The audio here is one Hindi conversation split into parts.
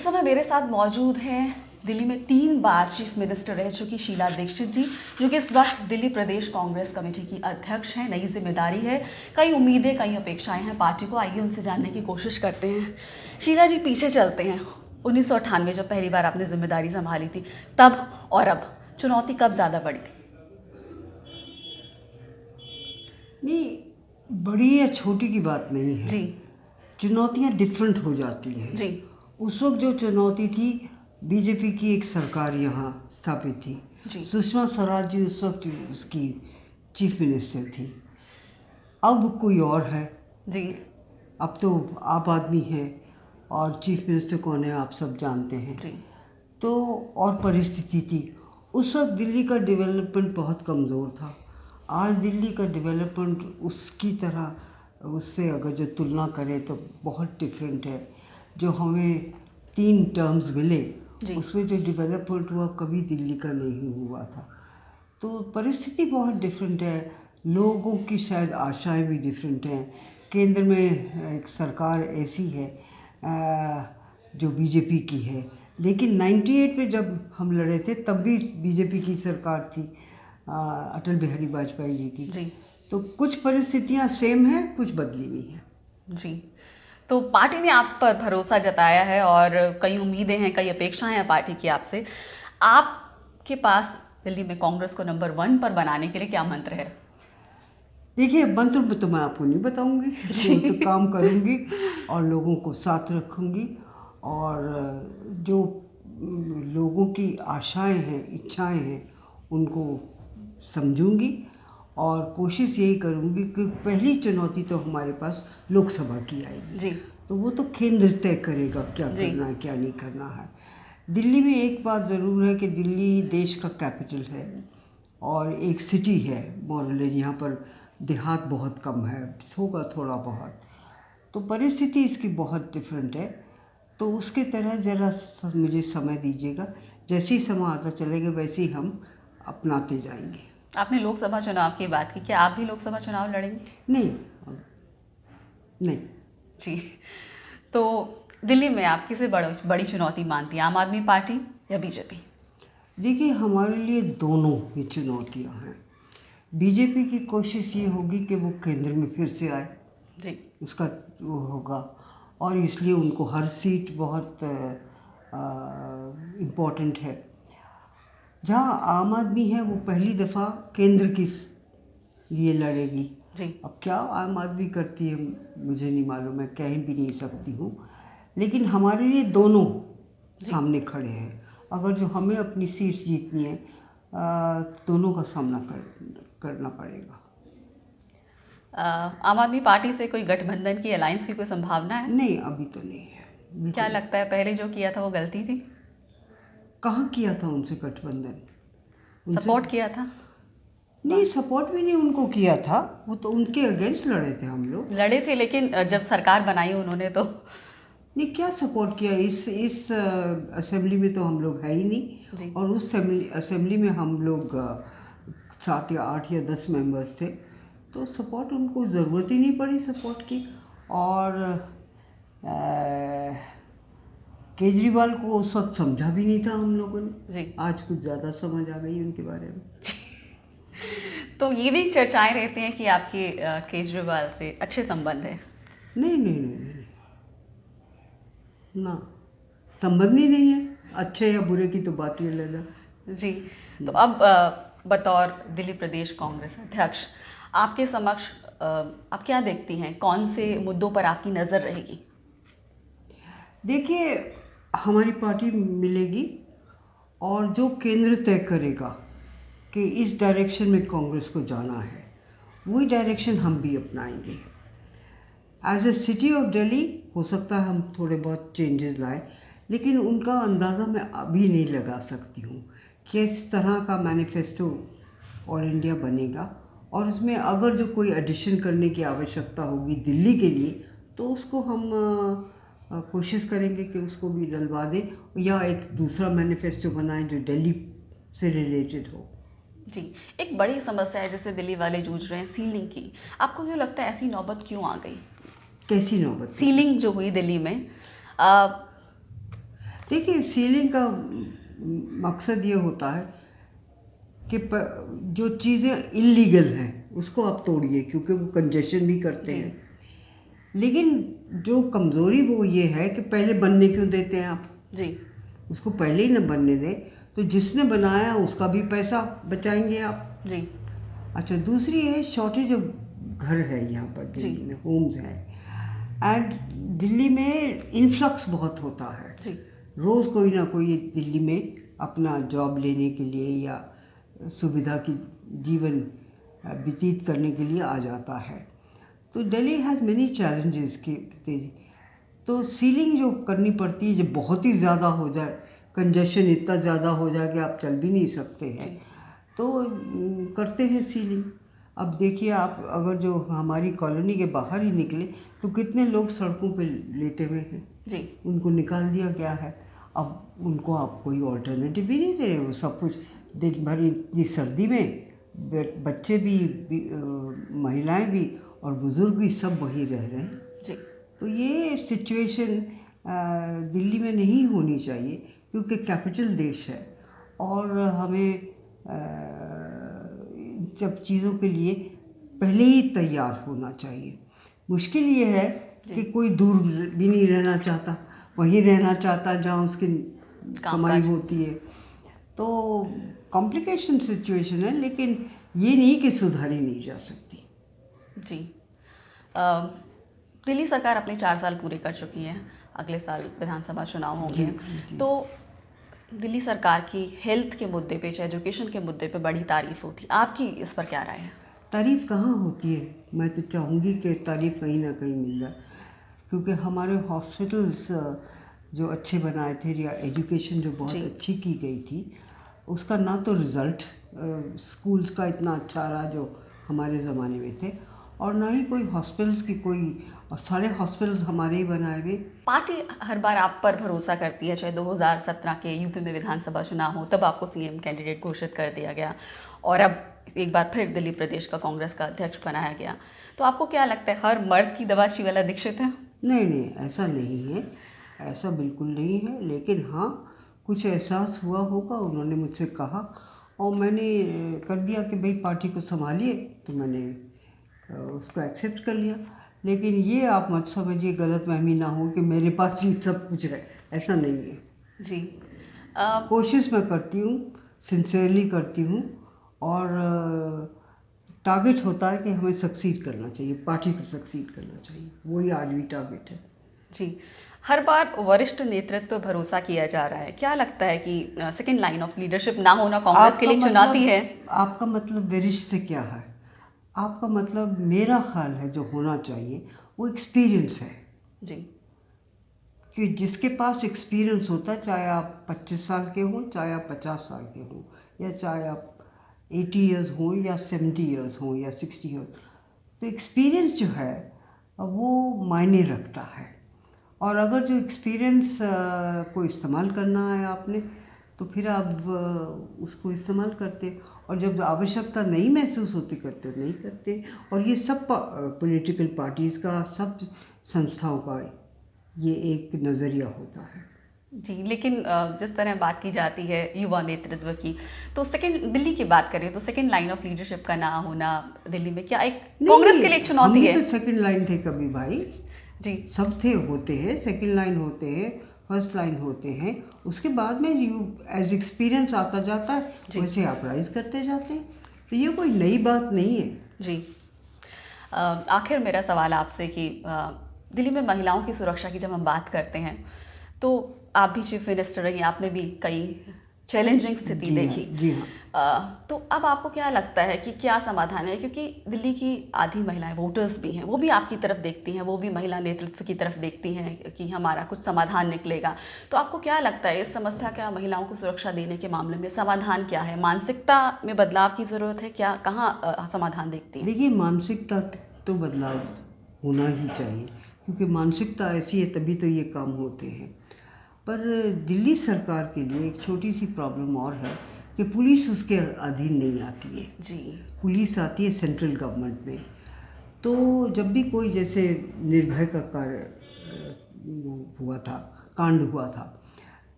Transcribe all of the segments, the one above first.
समय मेरे साथ मौजूद हैं दिल्ली में 3 बार चीफ मिनिस्टर रह चुकी शीला दीक्षित जी, जो कि इस वक्त दिल्ली प्रदेश कांग्रेस कमेटी की अध्यक्ष हैं। नई जिम्मेदारी है, कई उम्मीदें, कई अपेक्षाएं हैं पार्टी को। आइए उनसे जानने की कोशिश करते हैं। शीला जी, पीछे चलते हैं। 1998 जब पहली बार आपने जिम्मेदारी संभाली थी, तब और अब चुनौती कब ज़्यादा बड़ी थी? नहीं, बड़ी या छोटी की बात नहीं है जी। चुनौतियाँ डिफरेंट हो जाती हैं जी। उस वक्त जो चुनौती थी, बीजेपी की एक सरकार यहाँ स्थापित थी जी। सुषमा स्वराज जी उस वक्त उसकी चीफ मिनिस्टर थी। अब कोई और है जी। अब तो आप आदमी है और चीफ मिनिस्टर कौन है आप सब जानते हैं। जी। तो और परिस्थिति थी उस वक्त, दिल्ली का डेवलपमेंट बहुत कमज़ोर था। आज दिल्ली का डेवलपमेंट उसकी तरह, उससे अगर जो तुलना करें तो बहुत डिफरेंट है। जो हमें 3 टर्म्स मिले उसमें जो डेवलपमेंट हुआ कभी दिल्ली का नहीं हुआ था। तो परिस्थिति बहुत डिफरेंट है, लोगों की शायद आशाएं भी डिफरेंट हैं। केंद्र में एक सरकार ऐसी है जो बीजेपी की है, लेकिन 98 में जब हम लड़े थे तब भी बीजेपी की सरकार थी, अटल बिहारी वाजपेयी जी की। जी। तो कुछ परिस्थितियां सेम हैं, कुछ बदली हुई हैं। जी। तो पार्टी ने आप पर भरोसा जताया है और कई उम्मीदें हैं, कई अपेक्षाएं हैं पार्टी की आपसे। आपके पास दिल्ली में कांग्रेस को नंबर 1 पर बनाने के लिए क्या मंत्र है? देखिए, मंत्र में तो मैं आपको नहीं बताऊंगी, तो काम करूंगी और लोगों को साथ रखूंगी और जो लोगों की आशाएं हैं, इच्छाएं हैं, उनको समझूंगी और कोशिश यही करूंगी कि पहली चुनौती तो हमारे पास लोकसभा की आएगी। जी। तो वो तो केंद्र तय करेगा क्या करना है, क्या नहीं करना है। दिल्ली में एक बात ज़रूर है कि दिल्ली देश का कैपिटल है और एक सिटी है मोरलेस, यहाँ पर देहात बहुत कम है, होगा थोड़ा बहुत, तो परिस्थिति इसकी बहुत डिफरेंट है। तो उसके तरह ज़रा मुझे समय दीजिएगा, जैसे ही समय आता चलेगा वैसे ही हम अपनाते जाएंगे। आपने लोकसभा चुनाव की बात की, क्या आप भी लोकसभा चुनाव लड़ेंगे? नहीं, नहीं। जी। तो दिल्ली में आप किसे बड़ी चुनौती मानती हैं, आम आदमी पार्टी या बीजेपी? देखिए, हमारे लिए दोनों ही चुनौतियां हैं। बीजेपी की कोशिश ये होगी कि वो केंद्र में फिर से आए। जी। उसका वो होगा और इसलिए उनको हर सीट बहुत इम्पोर्टेंट है। जहाँ आम आदमी है वो पहली दफ़ा केंद्र की लिए लड़ेगी। जी। अब क्या आम आदमी करती है मुझे नहीं मालूम, मैं कह भी नहीं सकती हूँ, लेकिन हमारे लिए दोनों सामने खड़े हैं। अगर जो हमें अपनी सीट जीतनी है, दोनों का सामना करना पड़ेगा। आम आदमी पार्टी से कोई गठबंधन की, अलायंस की कोई संभावना है? नहीं, अभी तो नहीं है। क्या लगता है पहले जो किया था वो गलती थी? कहाँ किया था उनसे गठबंधन? सपोर्ट किया था? नहीं, सपोर्ट भी नहीं उनको किया था, वो तो उनके अगेंस्ट लड़े थे। हम लोग लड़े थे, लेकिन जब सरकार बनाई उन्होंने तो नहीं, क्या सपोर्ट किया? इस असेंबली में तो हम लोग है ही नहीं जी। और उस असेंबली में हम लोग 7 या 8 या 10 मेंबर्स थे, तो सपोर्ट उनको ज़रूरत ही नहीं पड़ी सपोर्ट की। और केजरीवाल को उस वक्त समझा भी नहीं था हम लोगों ने। जी। आज कुछ ज़्यादा समझ आ गई उनके बारे में। तो ये भी चर्चाएं रहती हैं कि आपके केजरीवाल से अच्छे संबंध है। नहीं नहीं नहीं नहीं, ना, संबंध ही नहीं है। अच्छे या बुरे की तो बात ही अलग है। जी। तो अब बतौर दिल्ली प्रदेश कांग्रेस अध्यक्ष आपके समक्ष आप क्या देखती हैं, कौन से मुद्दों पर आपकी नज़र रहेगी? देखिए, हमारी पार्टी मिलेगी और जो केंद्र तय करेगा कि इस डायरेक्शन में कांग्रेस को जाना है, वही डायरेक्शन हम भी अपनाएंगे। As a city of Delhi हो सकता है हम थोड़े बहुत चेंजेस लाए, लेकिन उनका अंदाज़ा मैं अभी नहीं लगा सकती हूँ कि इस तरह का मैनिफेस्टो ऑल इंडिया बनेगा और इसमें अगर जो कोई एडिशन करने की आवश्यकता होगी दिल्ली के लिए तो उसको हम कोशिश करेंगे कि उसको भी डलवा दें या एक दूसरा मैनिफेस्टो बनाएं जो दिल्ली से रिलेटेड हो। जी। एक बड़ी समस्या है जैसे दिल्ली वाले जूझ रहे हैं सीलिंग की, आपको क्यों लगता है ऐसी नौबत क्यों आ गई? कैसी नौबत? सीलिंग जो हुई दिल्ली में देखिए, सीलिंग का मकसद ये होता है कि जो चीज़ें इलीगल हैं उसको आप तोड़िए, क्योंकि वो कंजेशन भी करते जी। हैं। लेकिन जो कमज़ोरी वो ये है कि पहले बनने क्यों देते हैं आप? जी। उसको पहले ही ना बनने दें, तो जिसने बनाया उसका भी पैसा बचाएंगे आप। जी। अच्छा, दूसरी है शॉर्टेज ऑफ घर है यहाँ पर जी। दिल्ली में, होम्स हैं। एंड दिल्ली में इन्फ्लक्स बहुत होता है। जी। रोज़ कोई ना कोई दिल्ली में अपना जॉब लेने के लिए या सुविधा की जीवन व्यतीत करने के लिए आ जाता है। तो दिल्ली हैज़ मेनी चैलेंजेस की तेजी। तो सीलिंग जो करनी पड़ती है, जब बहुत ही ज़्यादा हो जाए, कंजेशन इतना ज़्यादा हो जाए कि आप चल भी नहीं सकते हैं, जी। तो करते हैं सीलिंग। अब देखिए, आप अगर जो हमारी कॉलोनी के बाहर ही निकले तो कितने लोग सड़कों पे लेटे हुए हैं। जी। उनको निकाल दिया गया है। अब उनको आप कोई ऑल्टरनेटिव भी नहीं दे रहे हो। सब कुछ दिन भर इतनी सर्दी में बच्चे भी महिलाएं भी और बुज़ुर्ग भी सब वहीं रह रहे हैं। जी। तो ये सिचुएशन दिल्ली में नहीं होनी चाहिए, क्योंकि कैपिटल देश है और हमें सब चीज़ों के लिए पहले ही तैयार होना चाहिए। मुश्किल ये है कि कोई दूर भी नहीं रहना चाहता, वहीं रहना चाहता जहाँ उसकी कमाई होती है। तो कॉम्प्लिकेशन सिचुएशन है, लेकिन ये नहीं कि सुधारी नहीं जा सकती। जी। दिल्ली सरकार अपने 4 साल पूरे कर चुकी है, अगले साल विधानसभा चुनाव होंगे। तो दिल्ली सरकार की हेल्थ के मुद्दे पे, चाहे एजुकेशन के मुद्दे पे बड़ी तारीफ होती है, आपकी इस पर क्या राय है? तारीफ़ कहाँ होती है? मैं तो चाहूँगी कि तारीफ़ कहीं ना कहीं मिल जाए, क्योंकि हमारे हॉस्पिटल्स जो अच्छे बनाए थे या एजुकेशन जो बहुत अच्छी की गई थी, उसका ना तो रिज़ल्ट स्कूल्स का इतना अच्छा रहा जो हमारे ज़माने में थे, और ना ही कोई हॉस्पिटल्स की कोई, और सारे हॉस्पिटल्स हमारे ही बनाए हुए। पार्टी हर बार आप पर भरोसा करती है, चाहे 2017 के यूपी में विधानसभा चुनाव हो तब आपको सीएम कैंडिडेट घोषित कर दिया गया, और अब एक बार फिर दिल्ली प्रदेश का कांग्रेस का अध्यक्ष बनाया गया। तो आपको क्या लगता है, हर मर्ज की दवा शीला दीक्षित है? नहीं, ऐसा नहीं है, ऐसा बिल्कुल नहीं है। लेकिन हाँ, कुछ एहसास हुआ होगा, उन्होंने मुझसे कहा और मैंने कर दिया कि भाई पार्टी को संभालिए, तो मैंने उसको एक्सेप्ट कर लिया। लेकिन ये आप मत समझिए, गलतफहमी ना हो कि मेरे पास ही सब कुछ है, ऐसा नहीं है। जी। कोशिश मैं करती हूँ, सिंसियरली करती हूँ, और टारगेट होता है कि हमें सक्सीड करना चाहिए, पार्टी को सक्सीड करना चाहिए, वही आज भी टारगेट है। जी। हर बार वरिष्ठ नेतृत्व पर भरोसा किया जा रहा है, क्या लगता है कि सेकेंड लाइन ऑफ लीडरशिप ना होना कांग्रेस के लिए चुनौती है? आपका मतलब वरिष्ठ से क्या है? आपका मतलब, मेरा ख्याल है जो होना चाहिए वो एक्सपीरियंस है। जी। कि जिसके पास एक्सपीरियंस होता है, चाहे आप 25 साल के हों, चाहे आप 50 साल के हों, या चाहे आप 80 ईयर्स हों या 70 ईयर्स हों या 60 ईयर्स, तो एक्सपीरियंस जो है वो मायने रखता है। और अगर जो एक्सपीरियंस को इस्तेमाल करना है आपने, तो फिर आप उसको इस्तेमाल करते, और जब आवश्यकता नहीं महसूस होती करते नहीं करते। और ये सब पॉलिटिकल पार्टीज़ का, सब संस्थाओं का ये एक नज़रिया होता है। जी। लेकिन जिस तरह बात की जाती है युवा नेतृत्व की, तो दिल्ली की बात करें तो सेकंड लाइन ऑफ लीडरशिप का ना होना दिल्ली में क्या एक कांग्रेस के लिए एक चुनौती है? हम तो सेकंड लाइन थे कभी भाई। जी। सब थे, होते हैं, सेकंड लाइन होते हैं, फर्स्ट लाइन होते हैं, उसके बाद में एज एक्सपीरियंस आता जाता है, वैसे आप राइज करते जाते हैं। तो ये कोई नई बात नहीं है। जी। आखिर मेरा सवाल आपसे कि दिल्ली में महिलाओं की सुरक्षा की जब हम बात करते हैं, तो आप भी चीफ मिनिस्टर रही, आपने भी कई चैलेंजिंग स्थिति देखी। जी हाँ। तो अब आपको क्या लगता है कि क्या समाधान है? क्योंकि दिल्ली की आधी महिलाएं वोटर्स भी हैं, वो भी आपकी तरफ देखती हैं, वो भी महिला नेतृत्व की तरफ देखती हैं कि हमारा कुछ समाधान निकलेगा। तो आपको क्या लगता है, इस समस्या का, महिलाओं को सुरक्षा देने के मामले में समाधान क्या है? मानसिकता में बदलाव की ज़रूरत है क्या? कहाँ समाधान देखती हैं? देखिए, मानसिकता तो बदलाव होना ही चाहिए, क्योंकि मानसिकता ऐसी है तभी तो ये काम होते हैं। पर दिल्ली सरकार के लिए एक छोटी सी प्रॉब्लम और है कि पुलिस उसके अधीन नहीं आती है। जी। पुलिस आती है सेंट्रल गवर्नमेंट में। तो जब भी कोई, जैसे निर्भय का कार्य हुआ था, कांड हुआ था,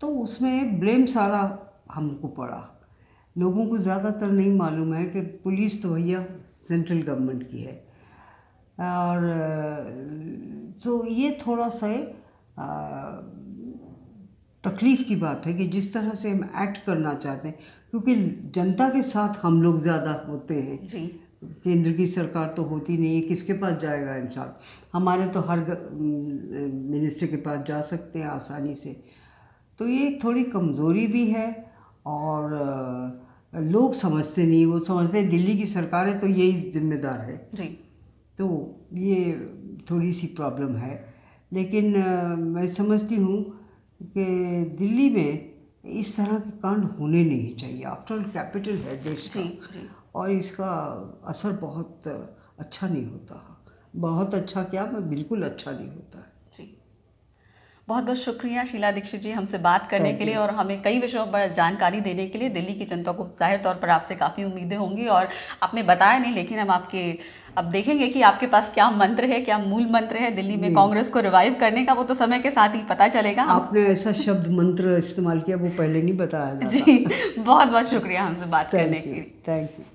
तो उसमें ब्लेम सारा हमको पड़ा। लोगों को ज़्यादातर नहीं मालूम है कि पुलिस तो भैया सेंट्रल गवर्नमेंट की है। और तो ये थोड़ा सा तकलीफ़ की बात है कि जिस तरह से हम एक्ट करना चाहते हैं, क्योंकि जनता के साथ हम लोग ज़्यादा होते हैं जी। केंद्र की सरकार तो होती नहीं है, किसके पास जाएगा इंसान। हमारे तो हर मिनिस्टर के पास जा सकते हैं आसानी से। तो ये थोड़ी कमज़ोरी भी है और लोग समझते नहीं, वो समझते हैं दिल्ली की सरकार है तो यही जिम्मेदार है। जी। तो ये थोड़ी सी प्रॉब्लम है, लेकिन मैं समझती हूँ कि दिल्ली में इस तरह के कांड होने नहीं चाहिए। आफ्टर ऑल कैपिटल है देश का। जी। और इसका असर बहुत अच्छा नहीं होता। बहुत अच्छा क्या, मैं बिल्कुल अच्छा नहीं होता है। जी, बहुत बहुत शुक्रिया शीला दीक्षित जी हमसे बात करने के लिए और हमें कई विषयों पर जानकारी देने के लिए। दिल्ली की जनता को जाहिर तौर पर आपसे काफ़ी उम्मीदें होंगी और आपने बताया नहीं, लेकिन हम अब देखेंगे कि आपके पास क्या मंत्र है, क्या मूल मंत्र है दिल्ली में कांग्रेस को रिवाइव करने का। वो तो समय के साथ ही पता चलेगा। आपने ऐसा शब्द मंत्र इस्तेमाल किया, वो पहले नहीं बताया जाता। जी, बहुत बहुत शुक्रिया हमसे बात करने के लिए। Thank you.